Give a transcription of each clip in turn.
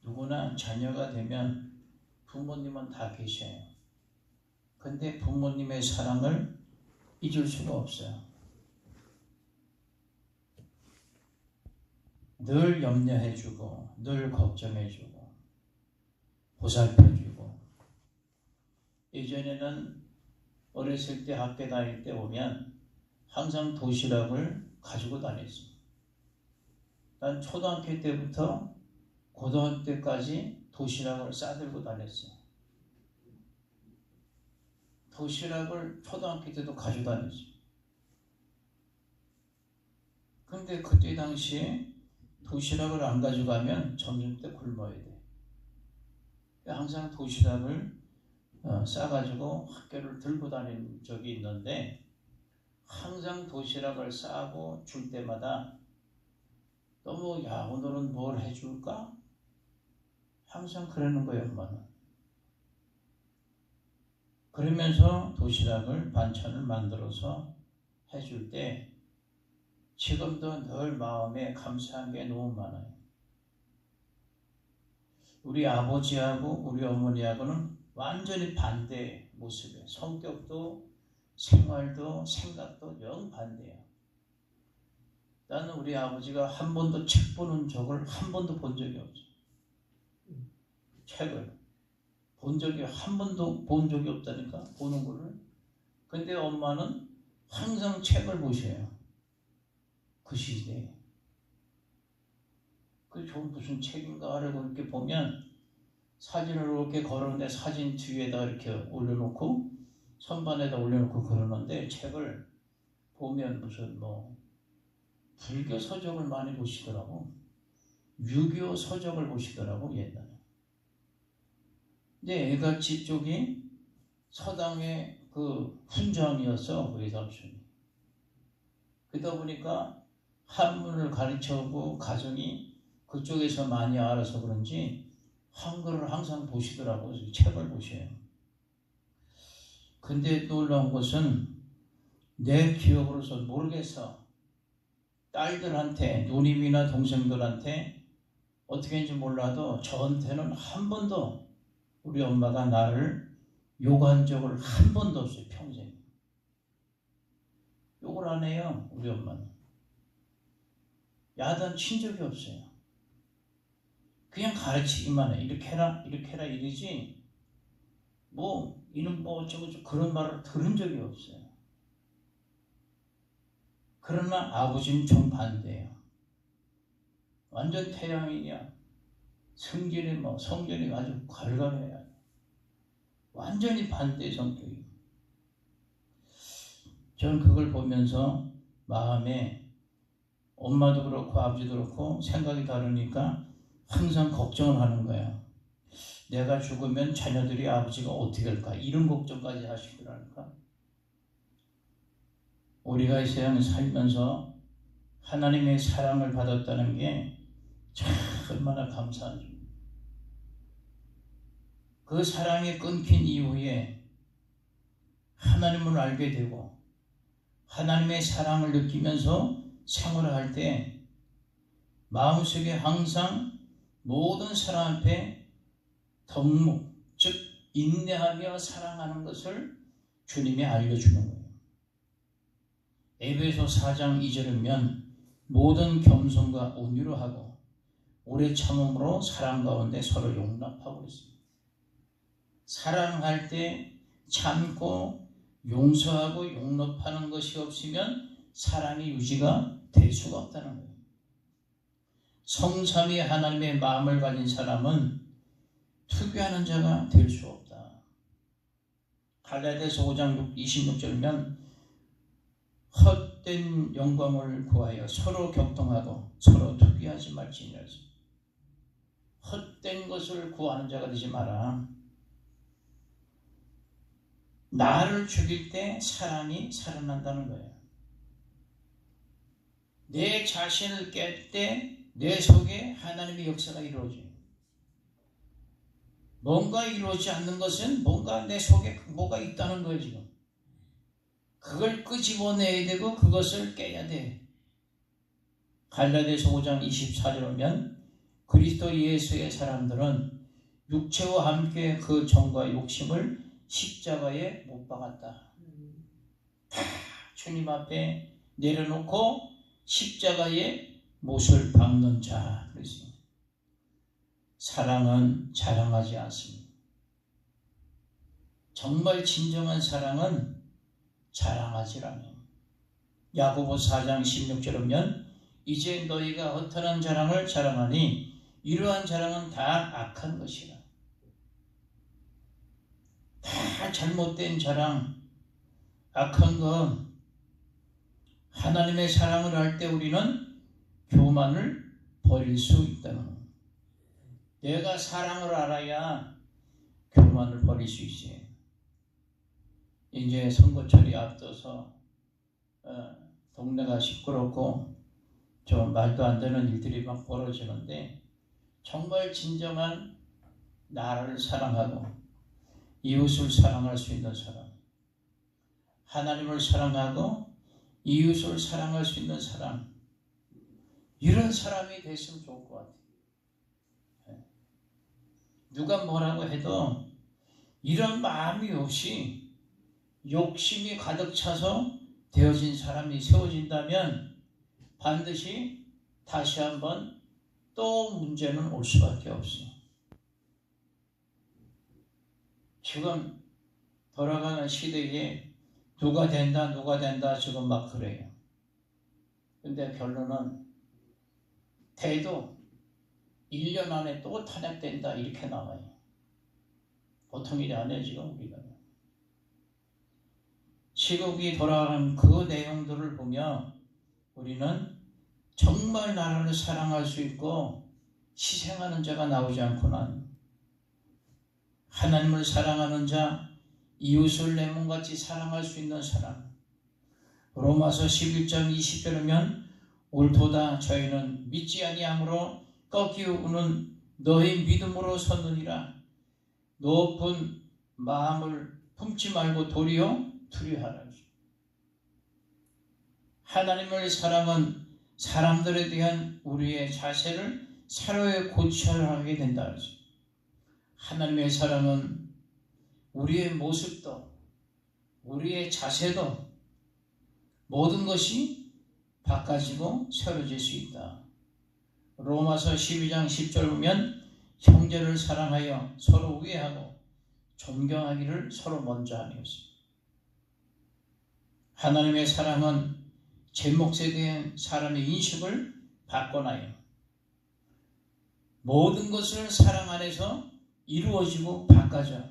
누구나 자녀가 되면 부모님은 다 계셔요. 근데 부모님의 사랑을 잊을 수가 없어요. 늘 염려해주고 늘 걱정해주고 보살펴주고. 예전에는 어렸을 때 학교 다닐 때 보면 항상 도시락을 가지고 다녔어요. 난 초등학교 때부터 고등학교 때까지 도시락을 싸들고 다녔어요. 도시락을 초등학교 때도 가지고 다녔어요. 근데 그때 당시에 도시락을 안 가져가면 점심 때 굶어야 돼. 항상 도시락을 싸가지고 학교를 들고 다닌 적이 있는데, 항상 도시락을 싸고 줄 때마다 너무 야 오늘은 뭘 해줄까? 항상 그러는 거예요, 엄마는. 그러면서 도시락을 반찬을 만들어서 해줄 때 지금도 늘 마음에 감사한 게 너무 많아요. 우리 아버지하고 우리 어머니하고는 완전히 반대 모습이에요. 성격도 생활도 생각도 영 반대예요. 나는 우리 아버지가 한 번도 책 보는 적을 한 번도 본 적이 없어요. 책을 본 적이 한 번도 본 적이 없다니까, 보는 거를. 근데 엄마는 항상 책을 보셔요. 그 시대에. 그 좀 무슨 책인가 하려고 이렇게 보면 사진을 이렇게 걸었는데 사진 뒤에다 이렇게 올려놓고 선반에다 올려놓고 그러는데, 책을 보면 무슨 불교 서적을 많이 보시더라고. 유교 서적을 보시더라고, 옛날에. 근데 애가집 쪽이 서당의 그 훈장이었어, 우리 삼촌이. 그러다 보니까 한문을 가르쳐고 가정이 그쪽에서 많이 알아서 그런지 한글을 항상 보시더라고. 책을 보셔요. 근데 놀라운 것은 내 기억으로서 모르겠어. 딸들한테, 누님이나 동생들한테 어떻게 했는지 몰라도 저한테는 한 번도 우리 엄마가 나를 욕한 적을 한 번도 없어요, 평생. 욕을 안 해요, 우리 엄마는. 야단 친 적이 없어요. 그냥 가르치기만 해. 이렇게 해라, 이렇게 해라 이러지, 이는 어쩌고 그런 말을 들은 적이 없어요. 그러나 아버지는 정반대예요. 완전 태양이냐, 성질이 아주 괄괄해요. 완전히 반대 성격이에요. 저는 그걸 보면서 마음에 엄마도 그렇고 아버지도 그렇고 생각이 다르니까 항상 걱정을 하는 거예요. 내가 죽으면 자녀들이 아버지가 어떻게 할까? 이런 걱정까지 하시더라니까. 우리가 이 세상에 살면서 하나님의 사랑을 받았다는 게 참 얼마나 감사한지. 그 사랑이 끊긴 이후에 하나님을 알게 되고 하나님의 사랑을 느끼면서 생활할 때 마음속에 항상 모든 사람 앞에 덕목, 즉 인내하며 사랑하는 것을 주님이 알려주는 거예요. 에베소 4장 2절이면 모든 겸손과 온유로 하고 오래 참음으로 사랑 가운데 서로 용납하고 있습니다. 사랑할 때 참고 용서하고 용납하는 것이 없으면 사랑이 유지가 될 수가 없다는 거예요. 성삼위 하나님의 마음을 가진 사람은 투기하는 자가 될 수 없다. 갈라디아서 5장 26절이면 헛된 영광을 구하여 서로 격통하고 서로 투기하지 말지니라. 헛된 것을 구하는 자가 되지 마라. 나를 죽일 때 사랑이 살아난다는 거예요. 내 자신을 깰 때 내 속에 하나님의 역사가 이루어져요. 뭔가 이루어지지 않는 것은 뭔가 내 속에 뭐가 있다는 거예요, 지금. 그걸 끄집어내야 되고 그것을 깨야 돼. 갈라디아서 5장 24절 보면 그리스도 예수의 사람들은 육체와 함께 그 정과 욕심을 십자가에 못 박았다. 주님 앞에 내려놓고 십자가에 못을 박는 자. 그래서 사랑은 자랑하지 않습니다. 정말 진정한 사랑은 자랑하지 않아요. 야고보 4장 16절에 보면 이제 너희가 허탄한 자랑을 자랑하니 이러한 자랑은 다 악한 것이라. 다 잘못된 자랑, 악한 것. 하나님의 사랑을 할 때 우리는 교만을 버릴 수 있다는 것. 내가 사랑을 알아야 교만을 버릴 수 있어요. 이제 선거철이 앞서서 동네가 시끄럽고 좀 말도 안 되는 일들이 막 벌어지는데 정말 진정한 나라를 사랑하고 이웃을 사랑할 수 있는 사람, 하나님을 사랑하고 이웃을 사랑할 수 있는 사람, 이런 사람이 됐으면 좋을 것 같아요. 누가 뭐라고 해도 이런 마음이 없이 욕심이 가득 차서 되어진 사람이 세워진다면 반드시 다시 한번 또 문제는 올 수밖에 없어요. 지금 돌아가는 시대에 누가 된다 지금 막 그래요. 근데 결론은 돼도 1년 안에 또 탄핵된다 이렇게 나와요. 보통 일이 아니에요 지금 우리가. 시국이 돌아가는 그 내용들을 보며 우리는 정말 나라를 사랑할 수 있고 희생하는 자가 나오지 않고는 하나님을 사랑하는 자, 이웃을 내 몸같이 사랑할 수 있는 사람. 로마서 11장 20절이면 옳도다 저희는 믿지 아니함으로 꺾이우는 너희 믿음으로 섰느니라. 높은 마음을 품지 말고 도리어 두려워하라. 하나님을 사랑은 사람들에 대한 우리의 자세를 서로의 고찰하게 된다. 하나님의 사랑은 우리의 모습도 우리의 자세도 모든 것이 바꿔지고 새로질 수 있다. 로마서 12장 10절 보면 형제를 사랑하여 서로 우애하고 존경하기를 서로 먼저 하니었습니다. 하나님의 사랑은 제 몫에 대한 사람의 인식을 바꿔놔요. 모든 것을 사랑 안에서 이루어지고 바꿔져.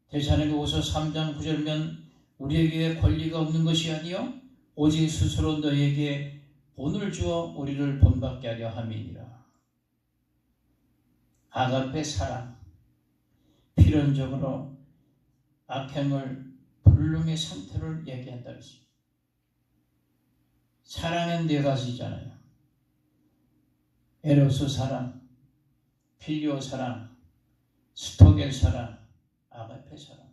데살로니가후서 3장 9절면 우리에게 권리가 없는 것이 아니요 오직 스스로 너희에게 본을 주어 우리를 본받게 하려 함이니라. 아가페 사랑, 필연적으로 악행을 불능의 상태를 얘기한다 그랬습니다. 사랑은 네 가지잖아요. 에로스 사랑, 필리오 사랑, 스토겔 사랑, 아가페 사랑.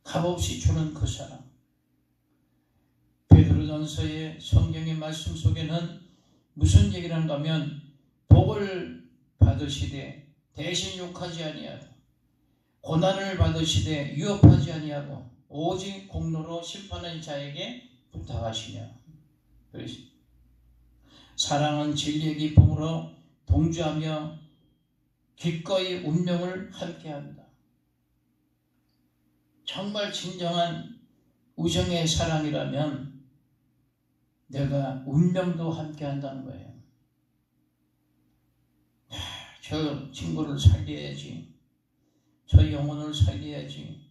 값없이 주는 그 사랑. 베드로전서의 성경의 말씀 속에는 무슨 얘기를 하는가 하면 복을 받으시되 대신 욕하지 아니하고 고난을 받으시되 위협하지 아니하고 오직 공로로 심판하는 자에게 부탁하시냐. 그래서 사랑은 진리의 기쁨으로 동조하며 기꺼이 운명을 함께합니다. 정말 진정한 우정의 사랑이라면 내가 운명도 함께한다는 거예요. 저 친구를 살려야지, 저 영혼을 살려야지,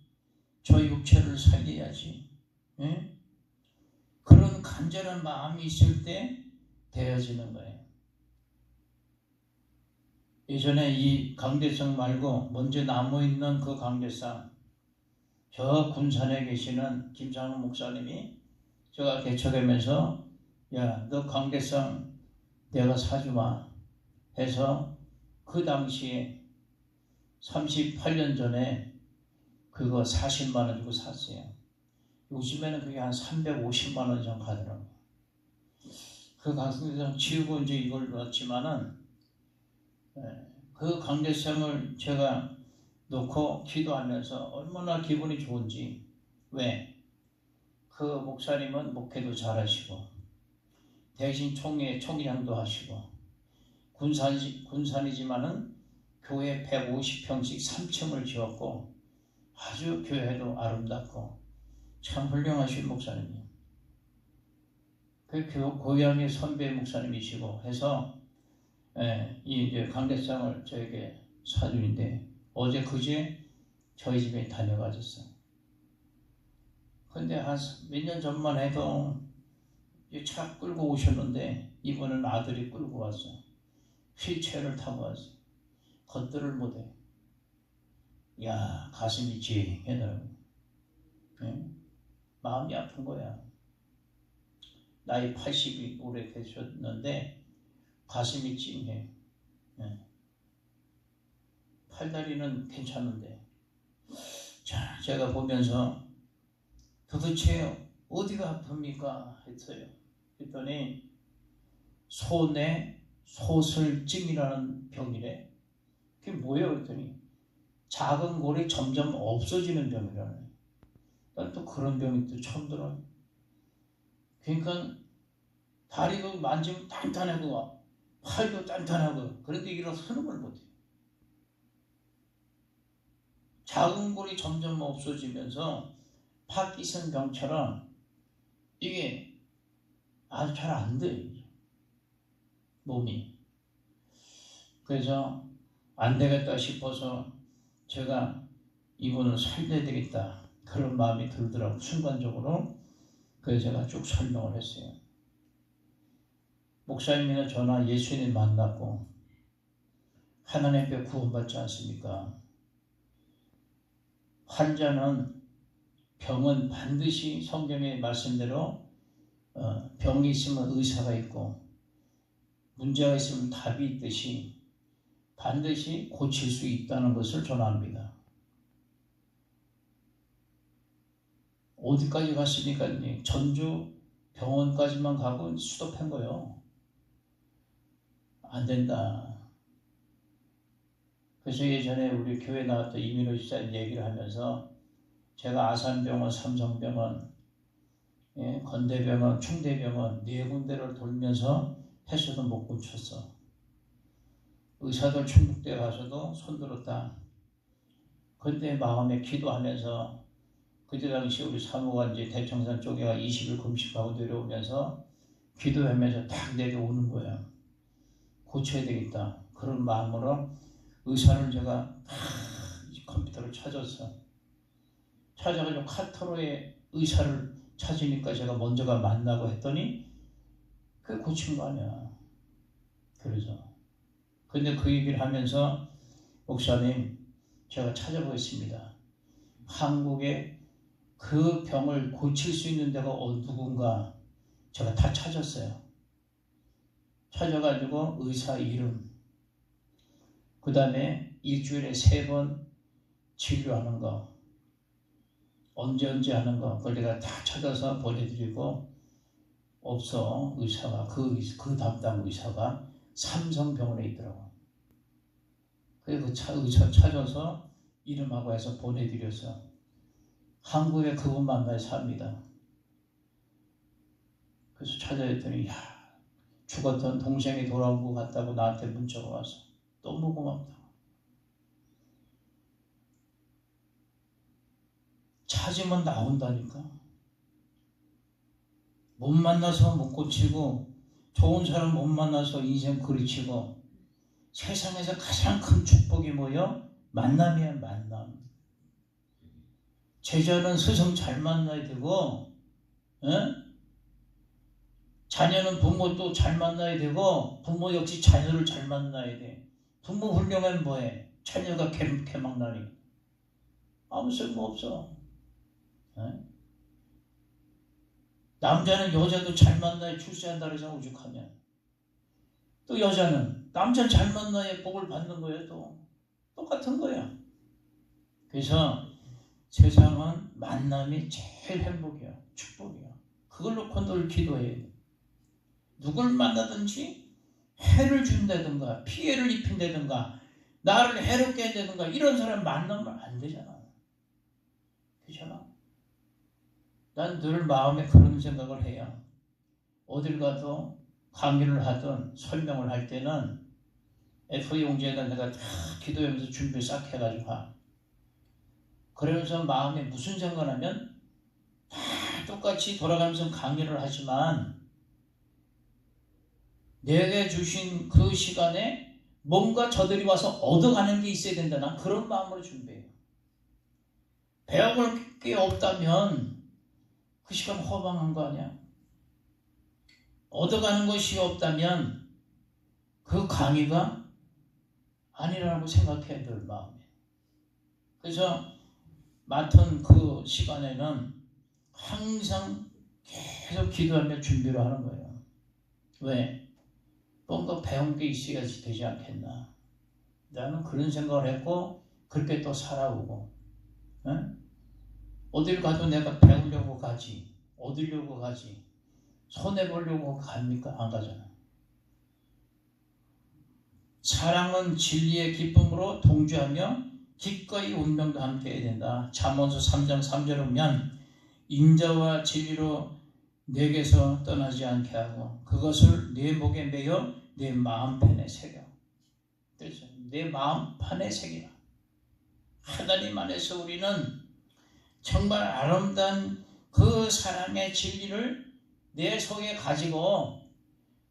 저 육체를 살려야지. 예? 그런 간절한 마음이 있을 때 되어지는 거예요. 예전에 이 강대상 말고 먼저 나무 있는 그 강대상, 저 군산에 계시는 김상훈 목사님이 제가 개척하면서 야, 너 강대상 내가 사주마 해서 그 당시에 38년 전에 그거 40만 원 주고 샀어요. 요즘에는 그게 한 350만 원 정도 가더라고요. 그 강대상 지우고 이제 이걸 놨지만은 그 강대상을 제가 놓고 기도하면서 얼마나 기분이 좋은지. 왜? 그 목사님은 목회도 잘하시고 대신 총회장도 하시고 군산이지만은 교회 150평씩 3층을 지었고 아주 교회도 아름답고 참 훌륭하신 목사님이에요. 그 고향의 선배 목사님이시고 해서 이제 강대상을 저에게 사주인데 어제 그제 저희 집에 다녀가셨어요. 근데 한 몇 년 전만 해도 차 끌고 오셨는데 이번엔 아들이 끌고 왔어요. 휠체어를 타고 왔어요. 걷지를 못해. 야, 가슴이 찡하더라고요. 마음이 아픈 거야. 나이 80이 오래 되셨는데 가슴이 찡해. 팔다리는 괜찮은데. 자, 제가 보면서 도대체 어디가 아픕니까? 했어요. 그랬더니 소내 소설증이라는 병이래. 그게 뭐예요? 그랬더니 작은 골이 점점 없어지는 병이라네. 난 또 그런 병이 또 처음 들어요. 그러니까 다리도 만지면 단단하고 팔도 단단하고 그런데 일어서는 걸 못해요. 작은 골이 점점 없어지면서 파키슨 병처럼 이게 아주 잘 안 돼요. 몸이. 그래서 안 되겠다 싶어서 제가 이분을 살려야 되겠다 그런 마음이 들더라고요. 순간적으로. 그래서 제가 쭉 설명을 했어요. 목사님이나 저나 예수님 만났고 하나님 앞에 구원받지 않습니까? 환자는 병은 반드시 성경의 말씀대로 병이 있으면 의사가 있고 문제가 있으면 답이 있듯이 반드시 고칠 수 있다는 것을 전합니다. 어디까지 갔습니까? 전주 병원까지만 가고 수도팬 거예요. 안 된다. 그래서 예전에 우리 교회 나왔던 이민호 집사님 얘기를 하면서 제가 아산병원, 삼성병원, 건대병원, 충대병원 4군데를 돌면서 해서도 못 고쳤어. 의사들 충북대 가서도 손들었다. 그때 마음에 기도하면서 그때 당시 우리 사모가 이제 대청산 쪽에 20일 금식하고 내려오면서 기도하면서 딱 내려오는 거야. 고쳐야 되겠다. 그런 마음으로 의사를 제가 컴퓨터를 찾아가지고 카타로의 의사를 찾으니까 제가 먼저가 만나고 했더니 그게 고친 거 아니야. 그래서 근데 그 얘기를 하면서 목사님 제가 찾아보겠습니다. 한국에 그 병을 고칠 수 있는 데가 누군가 제가 다 찾았어요. 찾아가지고 의사 이름, 그 다음에 일주일에 3번 진료하는 거, 언제 하는 거, 그걸 내가 다 찾아서 보내드리고 없어. 의사가 그 담당 의사가 삼성병원에 있더라고. 그래서 그 의사 찾아서 이름하고 해서 보내드려서 한국에 그분 만나서 삽니다. 그래서 찾아냈더니 죽었던 동생이 돌아온 것 같다고 나한테 문자가 와서 너무 고맙다. 찾으면 나온다니까. 못 만나서 못 고치고 좋은 사람 못 만나서 인생 그리치고 세상에서 가장 큰 축복이 뭐요? 만남이야. 만남. 제자는 스승 잘 만나야 되고 자녀는 부모도 잘 만나야 되고 부모 역시 자녀를 잘 만나야 돼. 부모 훌륭하면 뭐해? 자녀가 개막나니 아무 쓸모없어. 남자는 여자도 잘 만나야 출세한다 그래서 오죽하면 또 여자는 남자 잘 만나야 복을 받는 거예요. 또 똑같은 거야. 그래서 세상은 만남이 제일 행복이야. 축복이야. 그걸 놓고 늘 기도해야 돼. 누굴 만나든지 해를 준다든가 피해를 입힌다든가 나를 해롭게 한다든가 이런 사람 만나면 안 되잖아. 그렇잖아. 난 늘 마음에 그런 생각을 해요. 어딜 가도 강의를 하든 설명을 할 때는 F용지에다 내가 다 기도하면서 준비 싹 해가지고 가. 그러면서 마음에 무슨 생각하면 다 똑같이 돌아가면서 강의를 하지만 내게 주신 그 시간에 뭔가 저들이 와서 얻어가는 게 있어야 된다. 난 그런 마음으로 준비해요. 배워볼 게 없다면 그 시간 허망한 거 아니야? 얻어가는 것이 없다면 그 강의가 아니라고 생각해 늘 마음에. 그래서 맡은 그 시간에는 항상 계속 기도하며 준비를 하는 거예요. 왜? 뭔가 배운 게 있어야지 되지 않겠나. 나는 그런 생각을 했고 그렇게 또 살아오고. 응? 어딜 가도 내가 배우려고 가지, 얻으려고 가지, 손해보려고 갑니까? 안 가잖아. 사랑은 진리의 기쁨으로 동조하며 기꺼이 운명도 함께 해야 된다. 잠언서 3장 3절에 보면 인자와 진리로 내게서 떠나지 않게 하고 그것을 내 목에 매여 내 마음판에 새겨. 그래서 내 마음판에 새기라. 하나님 안에서 우리는 정말 아름다운 그 사랑의 진리를 내 속에 가지고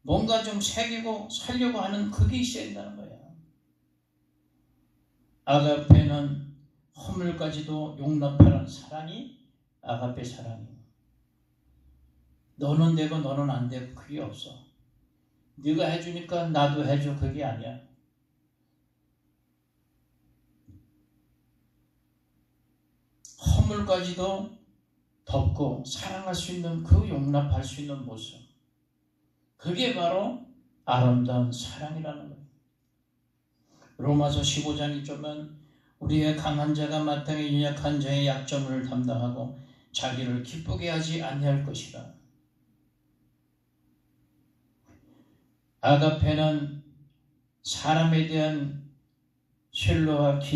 뭔가 좀 새기고 살려고 하는 그게 있어야 된다는 거예요. 아가페는 허물까지도 용납하는 사랑이 아가페 사랑이에요. 너는 되고 너는 안 되고 그게 없어. 네가 해주니까 나도 해줘 그게 아니야. 허물까지도 덮고 사랑할 수 있는 그 용납할 수 있는 모습. 그게 바로 아름다운 사랑이라는 거예요. 로마서 15장이 쩌면 우리의 강한 자가 마땅히 연약한 자의 약점을 담당하고 자기를 기쁘게 하지 아니할 것이다. 아가페는 사람에 대한 신뢰와 기대